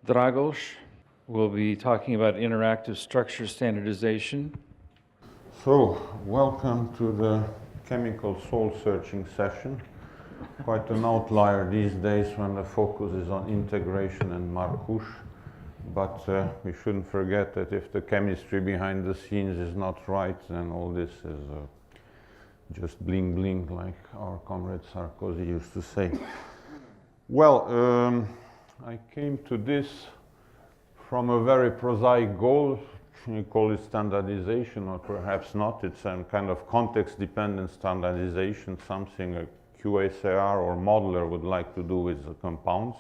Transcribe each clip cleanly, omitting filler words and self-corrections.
Dragos will be talking about interactive structure standardization. So, welcome to the chemical soul searching session. Quite an outlier these days when the focus is on integration and marcouche. But we shouldn't forget that if the chemistry behind the scenes is not right, then all this is just bling bling, like our comrade Sarkozy used to say. Well, I came to this from a very prosaic goal. You call it standardization, or perhaps not. It's some kind of context-dependent standardization, something a QSAR or modeler would like to do with the compounds.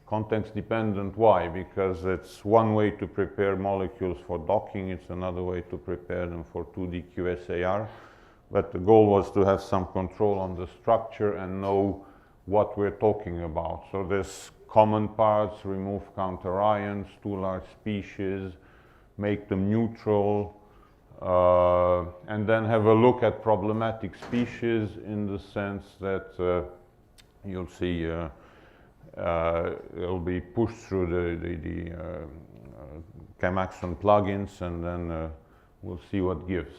Context-dependent, why? Because it's one way to prepare molecules for docking, it's another way to prepare them for 2D QSAR. But the goal was to have some control on the structure and know what we're talking about. So there's common parts, remove counter ions, two large species, make them neutral, and then have a look at problematic species in the sense that you'll see it'll be pushed through the ChemAxon plugins, and then we'll see what gives.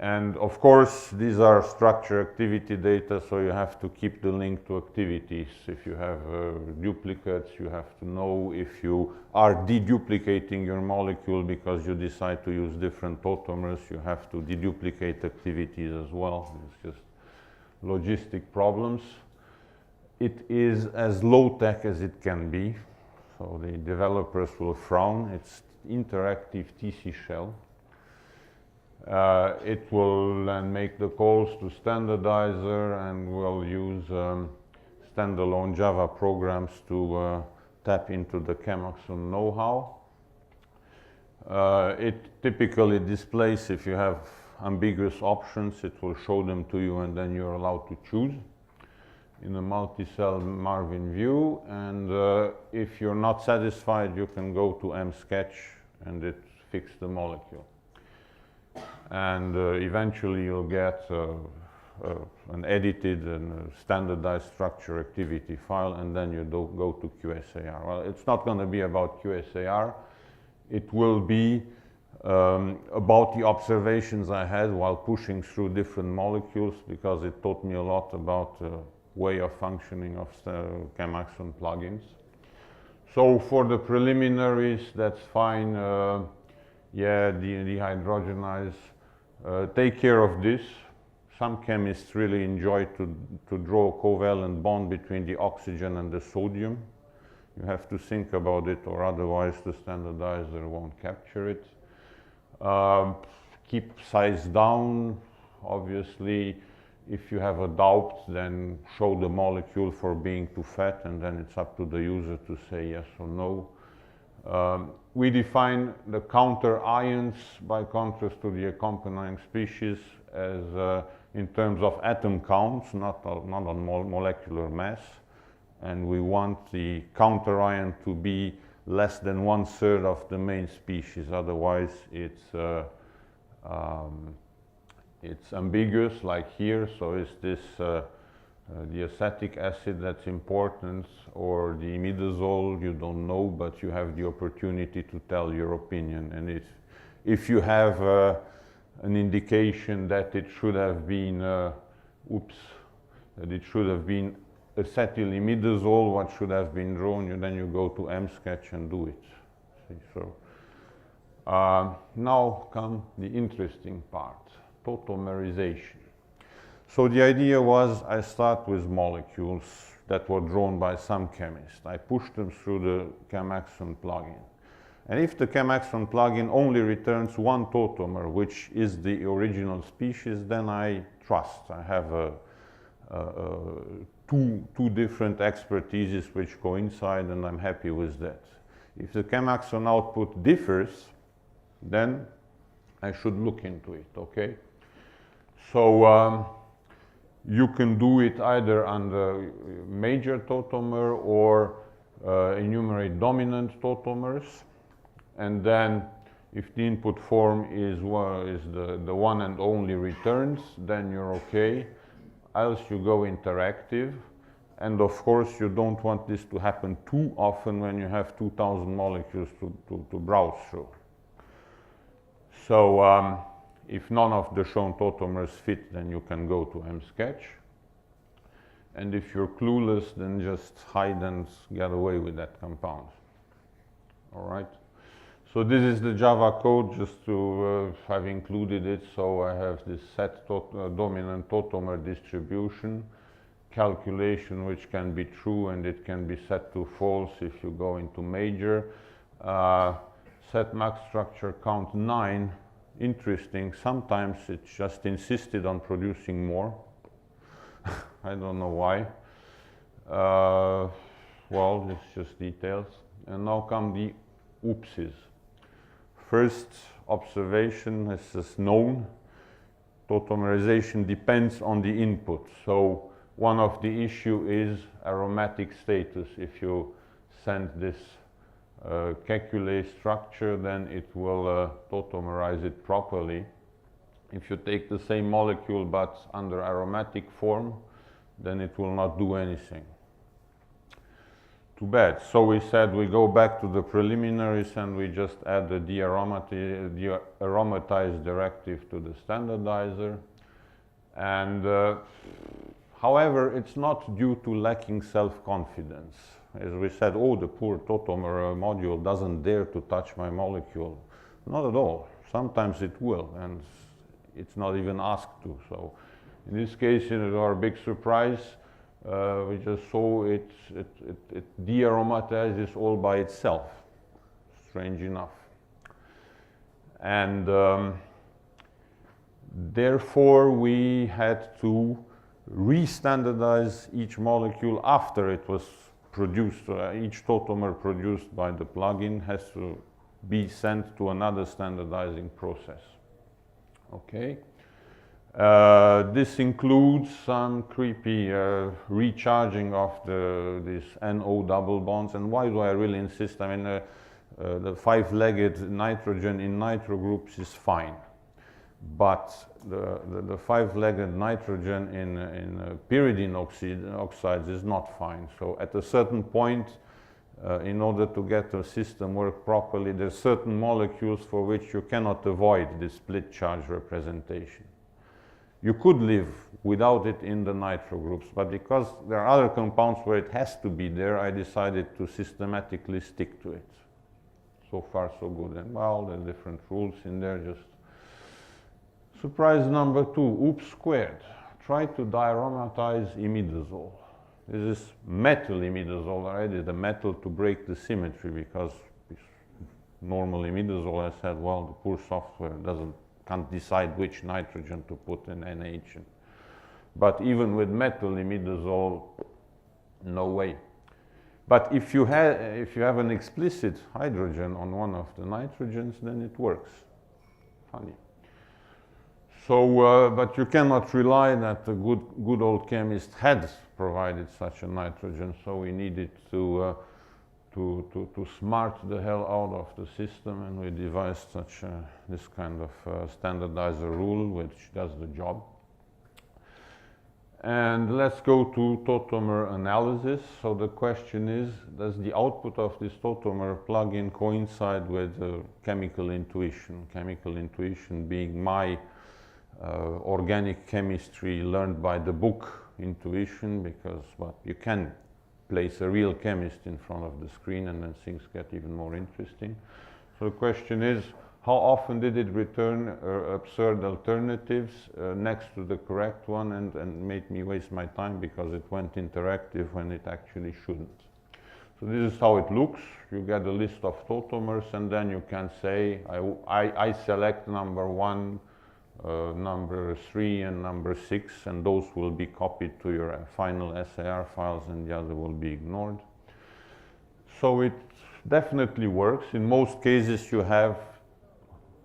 And of course, these are structure activity data, so you have to keep the link to activities. If you have duplicates, you have to know if you are deduplicating your molecule because you decide to use different tautomers, you have to deduplicate activities as well. It's just logistic problems. It is as low-tech as it can be, so the developers will frown. It's interactive TC shell. It will then make the calls to standardizer and will use standalone Java programs to tap into the ChemAxon know-how. It typically displays, if you have ambiguous options, it will show them to you and then you're allowed to choose in a multi-cell Marvin view. And if you're not satisfied, you can go to msketch and it fixes the molecule. And eventually you'll get an edited and standardized structure activity file, and then you go to QSAR. Well, it's not going to be about QSAR. It will be about the observations I had while pushing through different molecules, because it taught me a lot about the way of functioning of ChemAxon plugins. So for the preliminaries, that's fine. Yeah, dehydrogenize. Take care of this. Some chemists really enjoy to draw a covalent bond between the oxygen and the sodium. You have to think about it, or otherwise the standardizer won't capture it. Keep size down. Obviously, if you have a doubt, then show the molecule for being too fat, and then it's up to the user to say yes or no. We define the counter ions, by contrast to the accompanying species, as in terms of atom counts, not on molecular mass. And we want the counter ion to be less than 1/3 of the main species. Otherwise, it's ambiguous, like here. So is this the acetic acid that's important, or the imidazole? You don't know, but you have the opportunity to tell your opinion. And if you have an indication that it should have been, that it should have been acetylimidazole, what should have been drawn, then you go to msketch and do it. See, so now come the interesting part, tautomerization. So the idea was, I start with molecules that were drawn by some chemist. I push them through the ChemAxon plugin. And if the ChemAxon plugin only returns one tautomer, which is the original species, then I trust. I have two different expertises which coincide, and I'm happy with that. If the ChemAxon output differs, then I should look into it, okay? So you can do it either under major tautomer or enumerate dominant tautomers. And then if the input form is the one and only returns, then you're okay. Else you go interactive. And of course, you don't want this to happen too often when you have 2,000 molecules to browse through. So if none of the shown tautomers fit, then you can go to msketch. And if you're clueless, then just hide and get away with that compound. All right? So this is the Java code, just to have included it. So I have this set dominant tautomer distribution calculation, which can be true, and it can be set to false if you go into major. Set max structure count 9. Interesting. Sometimes it's just insisted on producing more. I don't know why. Well, it's just details. And now come the oopsies. First observation is just known. Tautomerization depends on the input. So one of the issue is aromatic status. If you send this calculate structure, then it will tautomerize it properly. If you take the same molecule but under aromatic form, then it will not do anything. Too bad. So we said we go back to the preliminaries and we just add the aromatized directive to the standardizer. And however, it's not due to lacking self-confidence. As we said, oh, the poor tautomer module doesn't dare to touch my molecule. Not at all. Sometimes it will, and it's not even asked to. So in this case, to our big surprise, we just saw it de-aromatizes all by itself. Strange enough. And therefore, we had to re-standardize each molecule after it was produced. Each tautomer produced by the plugin has to be sent to another standardizing process. Okay. This includes some creepy recharging of this NO double bonds. And why do I really insist? I mean, the 5-legged nitrogen in nitro groups is fine. But the 5-legged nitrogen in pyridine oxides is not fine. So at a certain point, in order to get the system work properly, there's certain molecules for which you cannot avoid this split charge representation. You could live without it in the nitro groups, but because there are other compounds where it has to be there, I decided to systematically stick to it. So far, so good. And well, there are different rules in there. Just surprise number 2, oops squared. Try to diaromatize imidazole. This is metal imidazole already, the metal to break the symmetry, because normal imidazole, I said, well, the poor software can't decide which nitrogen to put in NH. But even with metal imidazole, no way. But if you have an explicit hydrogen on one of the nitrogens, then it works. Funny. So, but you cannot rely that the good old chemist had provided such a nitrogen, so we needed to smart the hell out of the system, and we devised such this kind of standardizer rule which does the job. And let's go to tautomer analysis. So the question is, does the output of this tautomer plugin coincide with chemical intuition? Chemical intuition being my organic chemistry learned by the book intuition, because well, you can place a real chemist in front of the screen and then things get even more interesting. So the question is, how often did it return absurd alternatives next to the correct one and made me waste my time because it went interactive when it actually shouldn't. So this is how it looks. You get a list of tautomers, and then you can say, I select number 1, number 3 and number 6, and those will be copied to your final SAR files and the other will be ignored. So it definitely works. In most cases you have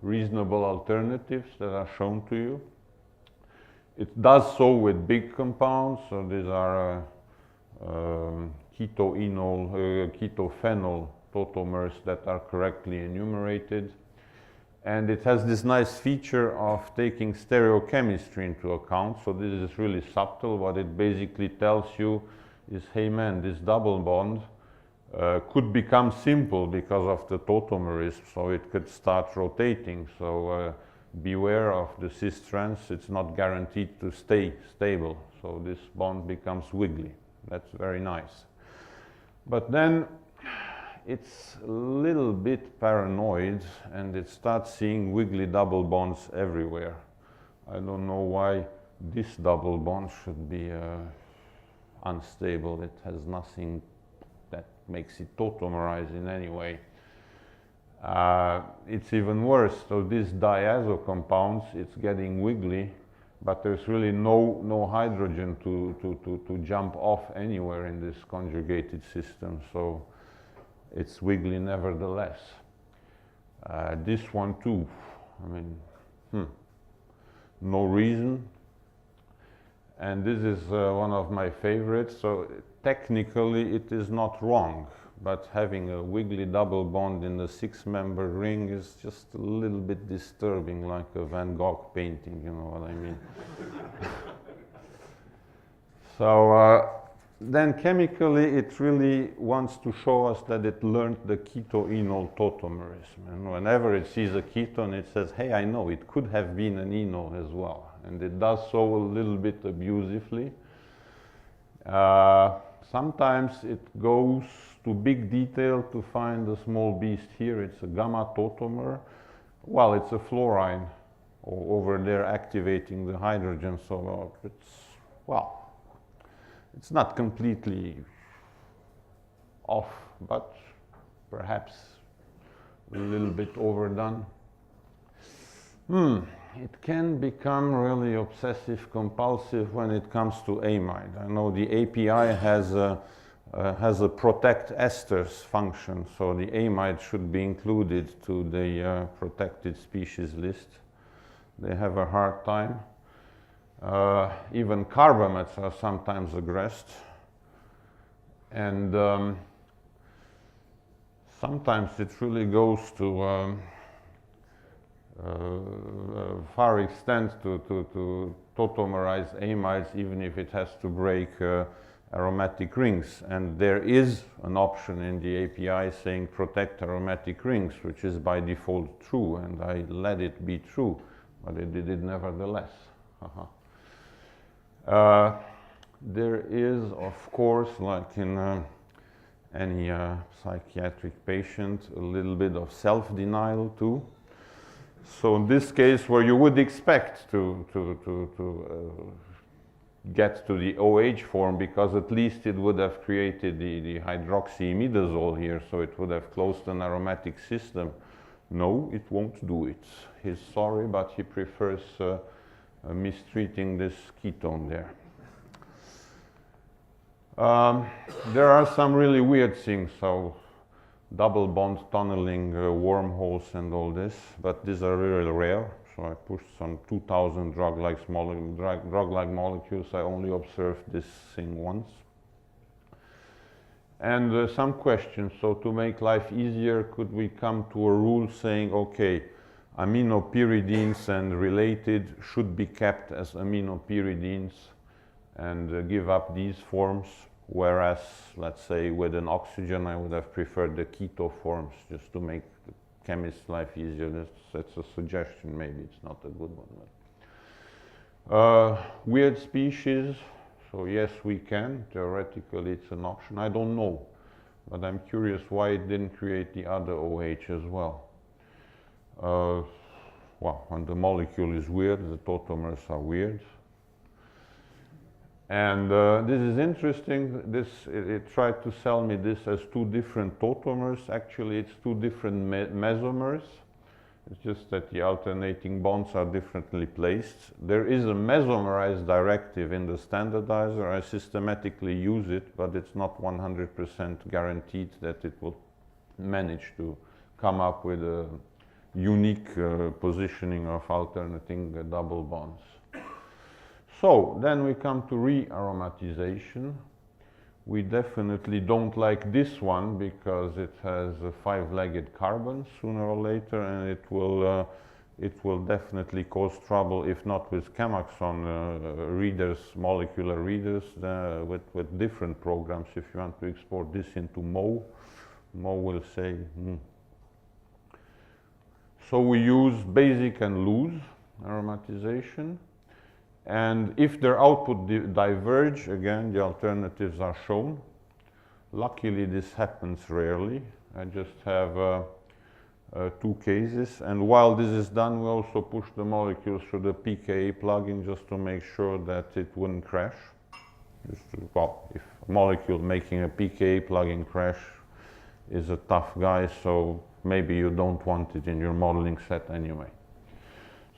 reasonable alternatives that are shown to you. It does so with big compounds, so these are ketophenol tautomers that are correctly enumerated. And it has this nice feature of taking stereochemistry into account. So this is really subtle. What it basically tells you is, hey man, this double bond could become simple because of the tautomerism, so it could start rotating. So beware of the cis trans, it's not guaranteed to stay stable. So this bond becomes wiggly. That's very nice. But then it's a little bit paranoid and it starts seeing wiggly double bonds everywhere. I don't know why this double bond should be unstable. It has nothing that makes it tautomerize in any way. It's even worse. So these diazo compounds, it's getting wiggly, but there's really no hydrogen to jump off anywhere in this conjugated system. So it's wiggly nevertheless. This one too, I mean, no reason. And this is one of my favorites. So technically it is not wrong, but having a wiggly double bond in the 6-member ring is just a little bit disturbing, like a Van Gogh painting, you know what I mean? So then chemically it really wants to show us that it learned the keto-enol tautomerism. And whenever it sees a ketone, it says, hey, I know, it could have been an enol as well. And it does so a little bit abusively. Sometimes it goes to big detail to find a small beast here. It's a gamma tautomer. Well, it's a fluorine over there activating the hydrogen. So it's, well, it's not completely off, but perhaps a little bit overdone. It can become really obsessive compulsive when it comes to amide. I know the API has a protect esters function, so the amide should be included to the protected species list. They have a hard time. Even carbamates are sometimes aggressed. And sometimes it really goes to far extent to tautomerize amides, even if it has to break aromatic rings. And there is an option in the API saying protect aromatic rings, which is by default true, and I let it be true, but it did it nevertheless. There is, of course, like in any psychiatric patient, a little bit of self-denial too. So in this case, where you would expect to get to the OH form, because at least it would have created the hydroxyimidazole here, so it would have closed an aromatic system. No, it won't do it. He's sorry, but he prefers mistreating this ketone there. There are some really weird things, so double bond tunneling, wormholes and all this, but these are really rare. So I pushed some 2,000 drug-like molecules. I only observed this thing once. And some questions. So to make life easier, could we come to a rule saying, okay, aminopyridines and related should be kept as aminopyridines and give up these forms? Whereas, let's say, with an oxygen, I would have preferred the keto forms just to make the chemist's life easier. That's a suggestion, maybe it's not a good one. But. Weird species, so yes, we can. Theoretically, it's an option. I don't know, but I'm curious why it didn't create the other OH as well. Well, when the molecule is weird, the tautomers are weird. And this is interesting. It tried to sell me this as two different tautomers. Actually, it's two different mesomers. It's just that the alternating bonds are differently placed. There is a mesomerized directive in the standardizer. I systematically use it, but it's not 100% guaranteed that it will manage to come up with a unique positioning of alternating double bonds. So then we come to re-aromatization. We definitely don't like this one because it has 5-legged carbons sooner or later, and it will it will definitely cause trouble, if not with ChemAxon readers, molecular readers, with different programs. If you want to export this into Mo will say, So we use basic and loose aromatization. And if their output diverge, again, the alternatives are shown. Luckily, this happens rarely. I just have 2 cases. And while this is done, we also push the molecules through the pKa plugin just to make sure that it wouldn't crash. Well, if a molecule making a pKa plugin crash is a tough guy, so maybe you don't want it in your modeling set anyway.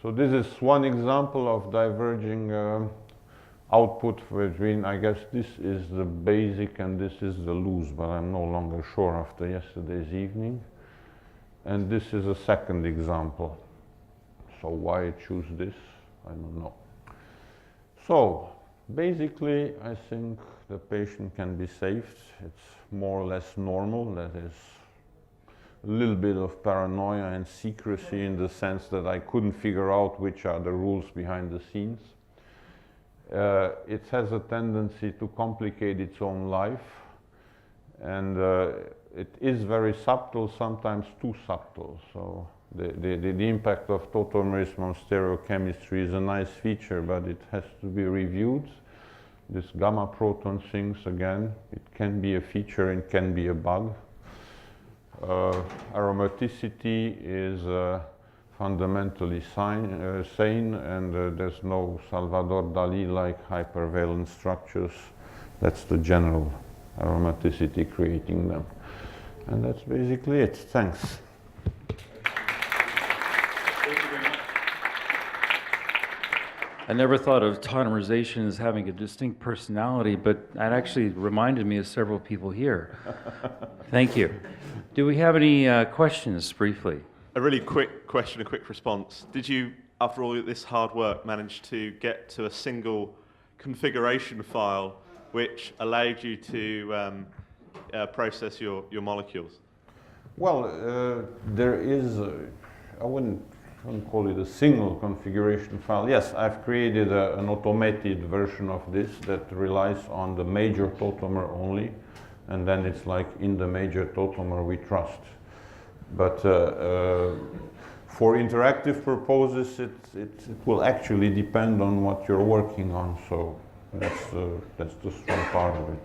So this is one example of diverging output between, I guess this is the basic and this is the loose, but I'm no longer sure after yesterday's evening. And this is a second example. So why I choose this, I don't know. So basically, I think the patient can be saved. It's more or less normal. That is a little bit of paranoia and secrecy in the sense that I couldn't figure out which are the rules behind the scenes. It has a tendency to complicate its own life, and it is very subtle, sometimes too subtle. So the impact of tautomerism on stereochemistry is a nice feature, but it has to be reviewed. This gamma proton things, again, it can be a feature and can be a bug. Aromaticity is fundamentally sane, and there's no Salvador Dali-like hypervalent structures. That's the general aromaticity creating them. And that's basically it. Thanks. Thank you very much. I never thought of tautomerization as having a distinct personality, but that actually reminded me of several people here. Thank you. Do we have any questions, briefly? A really quick question, a quick response. Did you, after all this hard work, manage to get to a single configuration file which allowed you to process your molecules? Well, there is, I wouldn't call it a single configuration file. Yes, I've created an automated version of this that relies on the major tautomer only, and then it's like in the major tautomer we trust. But for interactive purposes, it will actually depend on what you're working on, so that's the strong part of it.